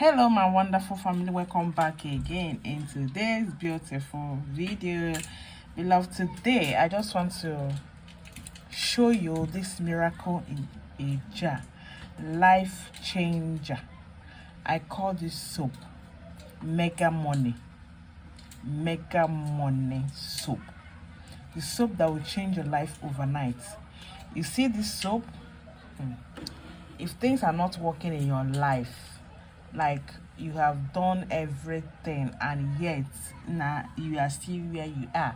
Hello my wonderful family, welcome back again in today's beautiful video. Beloved, today I just want to show you this miracle in a jar, life changer. I call this soap mega money soap. The soap that will change your life overnight. You see this soap, if things are not working in your life, like you have done everything and yet now you are still where you are,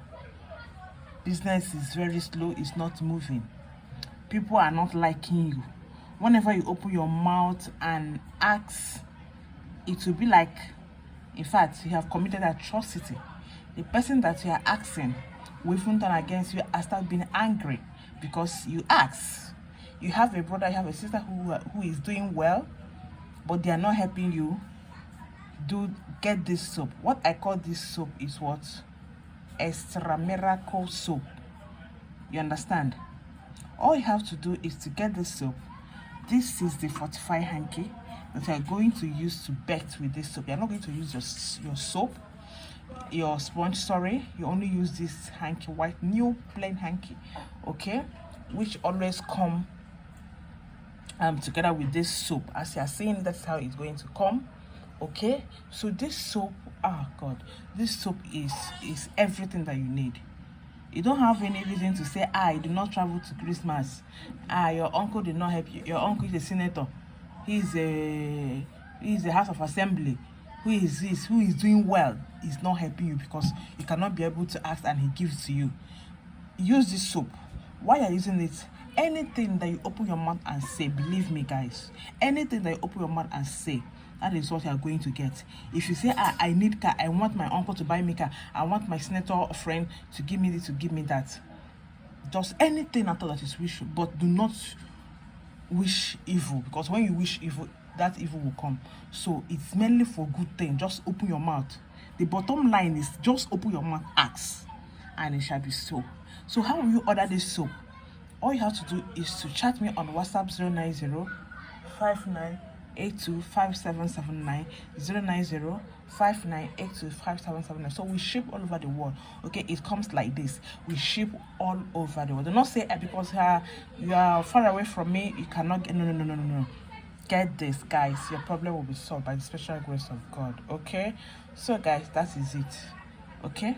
business is very slow, it's not moving, people are not liking you, whenever you open your mouth and ask, it will be like, in fact, you have committed atrocity. The person that you are asking will even turn against you and start being angry because you ask. You have a brother, you have a sister who is doing well, but they are not helping you. Get this soap. What I call this soap is what? Extra miracle soap. You understand? All you have to do is to get this soap. This is the fortified hanky that you are going to use to bet with this soap. You're not going to use your soap, your sponge, sorry. You only use this hanky, white new plain hanky, okay, which always come together with this soap. As you are seeing, that's how it's going to come. Okay, so this soap, god, this soap is everything that you need. You don't have any reason to say, I do not travel to Christmas, your uncle did not help you, your uncle is a senator, he's a house of assembly, who is this, who is doing well, is not helping you because you cannot be able to ask and he gives to you. Use this soap. Why are you using it? Anything that you open your mouth and say, believe me guys, anything that you open your mouth and say, that is what you are going to get. If you say, I need car, I want my uncle to buy me car, I want my senator friend to give me this, to give me that, just anything at all that is wish, but do not wish evil, because when you wish evil, that evil will come. So it's mainly for good thing. Just open your mouth. The bottom line is just open your mouth, ask, and it shall be so. So how will you order this soap? All you have to do is to chat me on WhatsApp 090-5982-5779, 090-5982-5779. So we ship all over the world. Okay, it comes like this. We ship all over the world. Do not say because you are far away from me, you cannot get. No. Get this, guys. Your problem will be solved by the special grace of God. Okay, so guys, that is it. Okay.